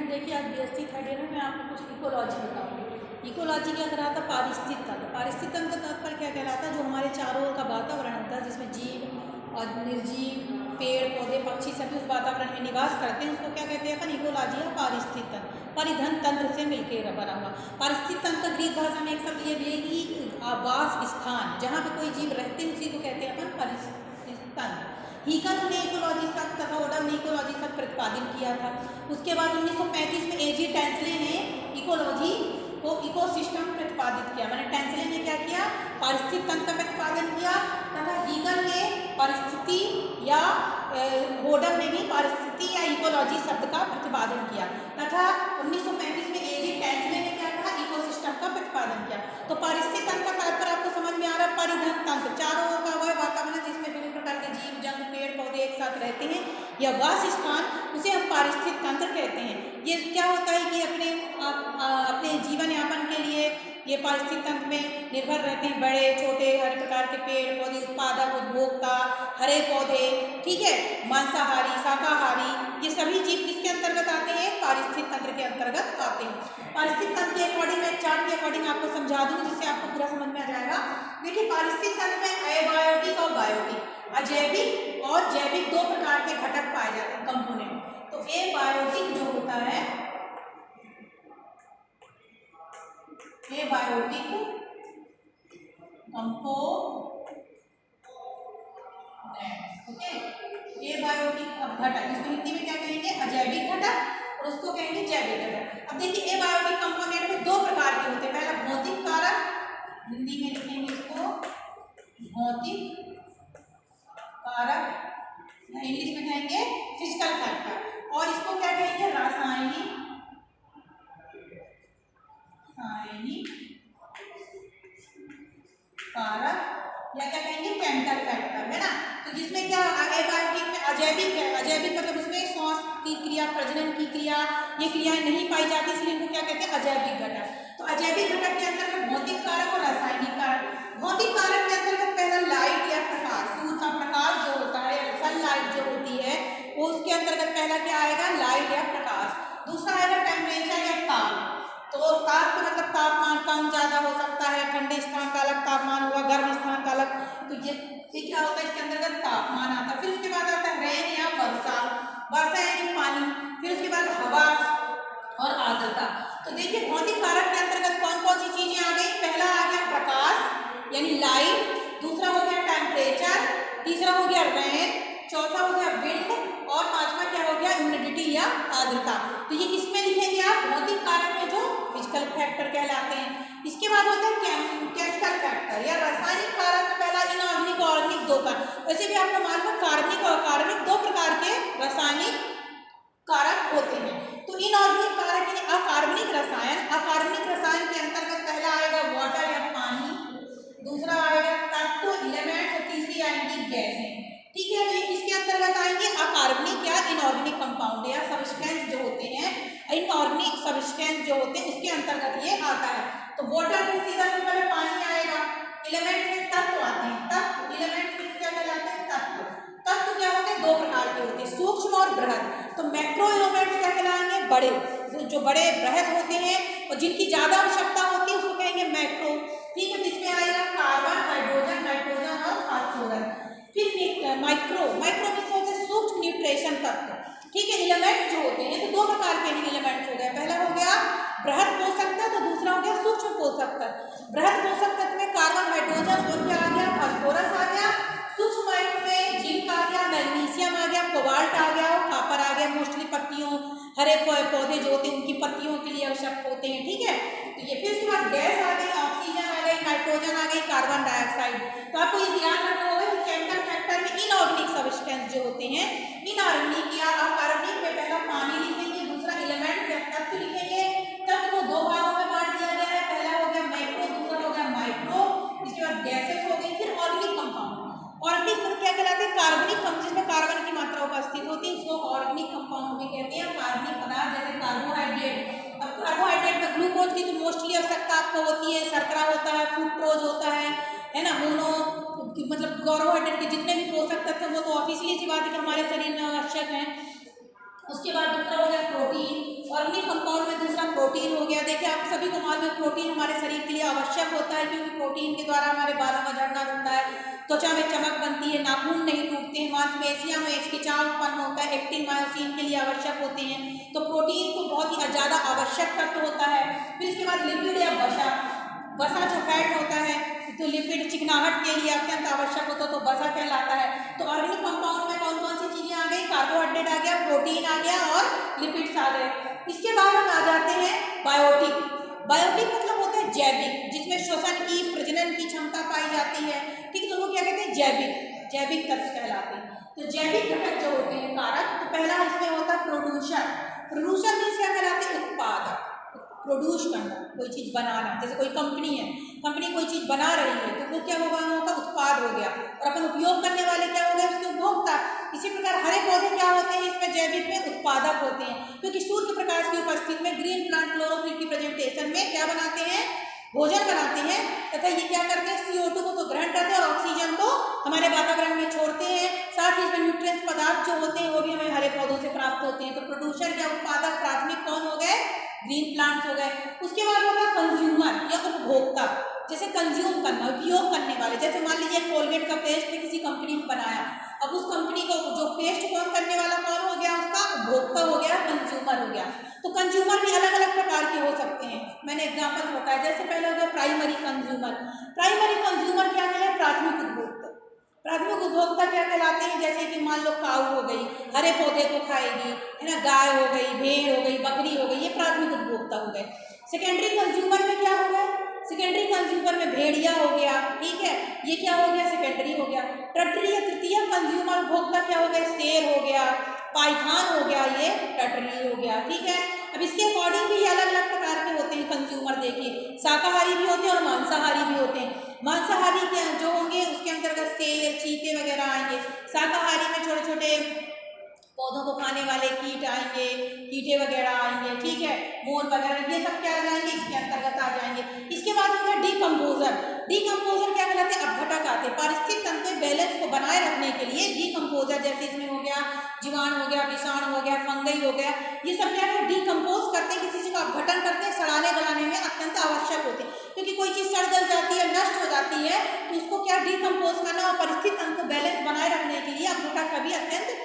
Student, देखिए आज BSc third year में मैं आपको कुछ इकोलॉजी बताऊंगी। इकोलॉजी क्या कहलाता है? पारिस्थितिक तंत्र। पारिस्थितिक तंत्र का तात्पर्य क्या कहलाता है? जो हमारे चारों ओर का वातावरण होता है, जिसमें जीव और निर्जीव, पेड़ पौधे, पक्षी सभी उस वातावरण में निवास करते हैं, उसको क्या कहते हैं अपन? इकोलॉजी या पारिस्थितिक तंत्र। परिधन तंत्र से मिलकर बना हुआ पारिस्थितिक तंत्र। ग्रीक भाषा में एक शब्द ये भी है कि आवास स्थान, जहाँ पे कोई जीव रहते हैं उसी को कहते हैं अपन पारिस्थितिक तंत्र। हीकल ने इकोलॉजी शब्द तथा ओडम ने इकोलॉजी शब्द प्रतिपादित किया था। उसके बाद 1935 में एजी टेंसले ने इकोलॉजी को इकोसिस्टम प्रतिपादित किया। मैंने टेंसले ने क्या किया? पारिस्थितिक तंत्र का प्रतिपादन किया। तथा हीकल ने परिस्थिति या ओडम ने भी परिस्थिति या इकोलॉजी शब्द का प्रतिपादन किया। तथा 1935 में एजी टेंसले ने क्या कहा? इकोसिस्टम का प्रतिपादन किया। तो पारिस्थितिक तंत्र का तात्पर्य आपको समझ में आ रहा है? परिधन तंत्र, चारों ओर का वह वातावरण जिसमें विभिन्न प्रकार के जीव जंतु पेड़ पौधे एक साथ रहते हैं, या वास स्थान, उसे हम पारिस्थितिक तंत्र कहते हैं। ये क्या होता है कि अपने जीवन यापन के लिए ये पारिस्थितिक तंत्र में निर्भर रहते हैं। बड़े छोटे हर प्रकार के पेड़ पौधे, उत्पादक उपभोक्ता, हरे पौधे, ठीक है, मांसाहारी शाकाहारी, ये सभी जीव किसके अंतर्गत आते हैं? पारिस्थितिक तंत्र के अंतर्गत आते हैं। पारिस्थितिक तंत्र के अकॉर्डिंग मैं चार्ट के अकॉर्डिंग आपको समझा दूंगी, जिससे आपको पूरा समझ में आ जाएगा। देखिए, पारिस्थितिक तंत्र में अबायोटिक और बायोटिक, अजैविक और जैविक दो प्रकार के घटक पाए जाते हैं, कंपोनेंट। तो एबायोटिक जो होता है, एबायोटिक कंपोनेंट, ओके, एबायोटिक घटक, इसको हिंदी में क्या कहेंगे? अजैविक घटक, और उसको कहेंगे जैविक घटक। अब देखिए, एबायोटिक कंपोनेंट में दो प्रकार के होते हैं। पहला भौतिक कारक, हिंदी में लिखेंगे इसको भौतिक कारक, इंग्लिश में कहेंगे फिजिकल फैक्टर, और इसको क्या कहेंगे? रासायनिक कारक, या क्या कहेंगे? केमिकल फैक्टर, है ना। तो जिसमें क्या एबायोटिक में अजैविक है, अजैविक मतलब उसमें श्वास की क्रिया, प्रजनन की क्रिया, ये क्रियाएं नहीं पाई जाती, इसलिए इनको क्या कहते हैं? अजैविक घटक। तो अजैविक घटक के अंतर्गत भौतिक कारक और रासायनिक कारक। भौतिक कारक के अंतर्गत पहला लाइट या प्रकाश, सूर्य का प्रकाश जो होता है, सनलाइट जो होती है, वो उसके अंतर्गत पहला क्या आएगा? लाइट या प्रकाश। दूसरा आएगा टेम्परेचर या ताप। तो ताप का मतलब तापमान कम ज्यादा हो सकता है, ठंडे स्थान का अलग तापमान हुआ, गर्म स्थान का अलग। तो ये क्या होता है? इसके अंतर्गत तापमान आता है। फिर उसके बाद आता है रेन या वर्षा, वर्षा यानी पानी। फिर उसके बाद हवा और आर्द्रता। तो देखिए, भौतिक कारक के अंतर्गत कौन कौन सी चीजें आ गई? पहला आ गया प्रकाश यानी लाइट, दूसरा हो गया टेम्परेचर, तीसरा हो गया रेन, चौथा हो गया विंड, और पांचवा क्या हो गया? ह्यूमिडिटी या आर्द्रता। तो ये किसमें लिखेंगे आप? भौतिक कारक में, जो फिजिकल फैक्टर कहलाते हैं। इसके बाद होता है केमिकल फैक्टर या रासायनिक कारक। पहला इनऑर्गेनिक और ऑर्गेनिक दो का, वैसे भी आपको मालूम है कार्बनिक और अकार्बनिक दो प्रकार के रासायनिक कारक होते हैं। तो इनऑर्गेनिक कारक यानी अकार्बनिक रसायन। अकार्बनिक रसायन के अंतर्गत पहला आएगा वाटर या पानी, दूसरा आएगा तत्व एलिमेंट, और तीसरी आएंगी गैसें, ठीक है। तो ये किसके अंतर्गत आएंगे? अकार्बनिक या इनऑर्गेनिक कंपाउंड या सब्सटेंस जो होते हैं, इनऑर्गेनिक सब्सटेंस जो होते हैं, उसके अंतर्गत ये आता है। तो वाटर में सीधा पहले पानी आएगा, एलिमेंट में तत्व आते हैं, तत्व एलिमेंट में क्या कहलाते हैं? तत्व। तत्व क्या होते हैं? दो प्रकार के होते हैं, सूक्ष्म और बृहद। तो मैक्रो एलिमेंट्स क्या कहलाएंगे? बड़े, जो बड़े बृहद होते हैं और जिनकी ज्यादा आवश्यकता होती है, उसको कहेंगे मैक्रो, ठीक है। जिसमें आएगा कार्बन, हाइड्रोजन, नाइट्रोजन और फास्फोरस। फिर माइक्रो, माइक्रो मीन्स होते हैं सूक्ष्म न्यूट्रिशन तत्व, ठीक है। एलिमेंट जो होते हैं, तो दो प्रकार के एलिमेंट्स हो गए। पहला हो गया बृहद पोषक तत्व, दूसरा हो गया सूक्ष्म पोषक तत्व। बृहद पोषक तत्व में कार्बन, हाइड्रोजन और क्या आ गया? फास्फोरस आ गया। सूक्ष्म माइक्रो में जिंक आ गया, मैग्नीशियम आ गया, कोबाल्ट आ गया और कॉपर आ गया। मोस्टली पत्तियों, हरे पौधे जो होते हैं उनकी पत्तियों के लिए आवश्यक होते हैं, ठीक है। तो ये फिर उसके बाद गैस आ गई, ऑक्सीजन आ गई, नाइट्रोजन आ गई, कार्बन डाइऑक्साइड। तो आपको ये ध्यान रखना होगा कि केमिकल फैक्टर में इनऑर्गेनिक सब्सटेंस जो होते हैं, इनऑर्गेनिक या अकार्बनिक में पहला पानी लिखेंगे, दूसरा एलिमेंट या तत्व लिखेंगे। तत्व को दो भागों में बांट दिया गया है, पहला हो गया मैक्रो, दूसरा हो गया माइक्रो। इसके बाद गैसेस हो गई, फिर ऑर्गेनिक कंपाउंड। ऑर्गेनिक क्या कहलाते हैं? कार्बनिक कंपाउंड, जिसमें कार्बन की मात्रा उपस्थित होती है, उसको ऑर्गेनिक कंपाउंड भी कहते हैं। कार्बनिक पदार्थ जैसे कार्बोहाइड्रेट। अब कार्बोहाइड्रेट में ग्लूकोज की तो मोस्टली आवश्यकता आपको होती है, शर्करा होता है, फ्रुक्टोज होता है ना, मोनो, मतलब कार्बोहाइड्रेट के जितने भी पोषक तत्व वो तो ऑब्वियसली सी बात है कि हमारे शरीर में आवश्यक हैं। उसके बाद दूसरा हो गया प्रोटीन, ऑर्गेनिक कंपाउंड में दूसरा प्रोटीन हो गया। देखिए आप सभी को मालूम है प्रोटीन हमारे शरीर के लिए आवश्यक होता है, क्योंकि प्रोटीन के द्वारा हमारे बालों का झड़ना रुकता है, त्वचा में चमक बनती है, नाखून नहीं टूटते हैं, मांसपेशियों में खिंचाव उत्पन्न होता है, एक्टिन मायोसिन के लिए आवश्यक होते हैं। तो प्रोटीन तो बहुत ही ज़्यादा आवश्यक तत्व होता है। फिर इसके बाद लिपिड या वसा, वसा जो फैट होता है, तो लिपिड चिकनाहट के लिए अत्यंत आवश्यक होता है, तो वसा कहलाता है। तो ऑर्गेनिक कंपाउंड में कौन कौन सी चीज़ें आ गई, कार्बोहाइड्रेट आ गया, प्रोटीन आ गया और लिपिड्स आ गए। इसके बाद हम आ जाते हैं बायोटिक। बायोटिक मतलब होता है जैविक, जिसमें श्वसन की प्रजनन की क्षमता पाई जाती है, ठीक है। तो वो क्या कहते हैं, जैविक, जैविक तत्व कहलाते हैं। तो जैविक घटक जो होते हैं कारक, तो पहला इसमें होता है प्रोड्यूसर। प्रोड्यूसर मीन्स क्या कहलाते हैं, उत्पादक, प्रोड्यूस करना, कोई चीज़ बनाना। जैसे कोई कंपनी है, कंपनी कोई चीज़ बना रही है, तो वो क्या होगा, उनका उत्पाद हो गया, और अपन उपयोग करने वाले क्या हो गए, उसके उपभोक्ता। इसी प्रकार हरे पौधे क्या होते हैं, इसमें जैविक में उत्पादक होते हैं, क्योंकि सूर्य प्रकाश की उपस्थिति में ग्रीन प्लांट क्लोरोफिल की प्रेजेंटेशन में क्या बनाते हैं, भोजन बनाते हैं, तथा ये क्या करते हैं, CO2 को तो ग्रहण करते हैं और ऑक्सीजन को हमारे वातावरण में छोड़ते हैं। साथ ही इसमें न्यूट्रिएंट्स पदार्थ जो होते हैं वो भी हमें हरे पौधों से प्राप्त होते हैं। तो प्रोड्यूसर या उत्पादक प्राथमिक कौन हो गए, ग्रीन प्लांट्स हो गए। उसके बाद होगा कंज्यूमर या उपभोक्ता, जैसे कंज्यूम करना, उपयोग करने वाले। जैसे मान लीजिए कोलगेट का पेस्ट किसी कंपनी ने बनाया, अब उस कंपनी को जो पेस्ट कौन करने वाला कौन हो गया, उसका उपभोक्ता हो गया, कंज्यूमर हो गया। तो कंज्यूमर भी अलग अलग प्रकार के हो सकते हैं, मैंने एग्जांपल बताया। जैसे पहले हो गया प्राइमरी कंज्यूमर। प्राइमरी कंज्यूमर क्या है, प्राथमिक उपभोक्ता। प्राथमिक उपभोक्ता क्या कहलाते हैं, जैसे कि मान लो काऊ हो गई, हरे पौधे को खाएगी, है ना, गाय हो गई, भेड़ हो गई, बकरी हो गई, ये प्राथमिक उपभोक्ता हो गए। सेकेंडरी कंज्यूमर में क्या हो गया, सेकेंडरी कंज्यूमर में भेड़िया हो गया, ठीक है, ये क्या हो गया, सेकेंडरी हो गया। टर्टरी या तृतीय कंज्यूमर उपभोक्ता क्या हो गया, शेर हो गया, पाइथान हो गया, ये टर्टरी हो गया, ठीक है। अब इसके अकॉर्डिंग भी अलग अलग प्रकार के होते हैं कंज्यूमर। देखिए शाकाहारी भी होते हैं और मांसाहारी भी होते हैं। मांसाहारी के जो होंगे उसके अंतर्गत शेर, चीते वगैरह आएंगे। शाकाहारी में छोटे छोटे पौधों को खाने वाले कीट आएंगे, कीटे वगैरह आएंगे, ठीक है, मोर वगैरह, ये सब क्या आ जाएंगे, इसके अंतर्गत आ जाएंगे। इसके बाद होगा डीकम्पोजर। डीकम्पोजर क्या कहलाते हैं, अपघटक आते हैं। पारिस्थितिक तंत्र के बैलेंस को बनाए रखने के लिए डीकम्पोजर, जैसे इसमें हो गया जीवाणु हो गया, विषाणु हो गया, फंगई हो गया, ये सब क्या है, डीकम्पोज करते हैं, किसी चीज़ का अपघटन करते हैं, सड़ाने गलाने में अत्यंत आवश्यक होते हैं। क्योंकि कोई चीज़ सड़ गल जाती है, नष्ट हो जाती है, तो उसको क्या डीकम्पोज करना और परिस्थितिक तंत्र को बैलेंस बनाए रखने के लिए अपघटक का भी अत्यंत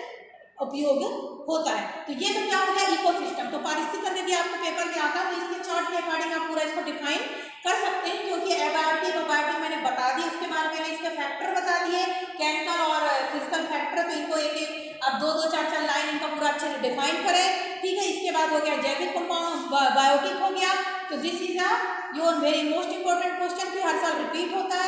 उपयोग होता है। तो ये तो क्या हो गया, इकोसिस्टम। तो पारिस्थितिक तंत्र यदि आपको पेपर में आता है तो इसके चार्ट के अकॉर्डिंग आप पूरा इसको डिफाइन कर सकते हैं, क्योंकि एबायोटिक और बायोटिक मैंने बता दी, उसके बाद मैंने इसके फैक्टर बता दिए, केमिकल और फिजिकल फैक्टर। तो इनको एक एक अब दो दो चार चार लाइन इनका पूरा अच्छे से डिफाइन करें, ठीक है। इसके बाद हो गया जैविक कंपाउंड, बायोटिक हो गया। तो this is a your very most important question, कि हर साल रिपीट होता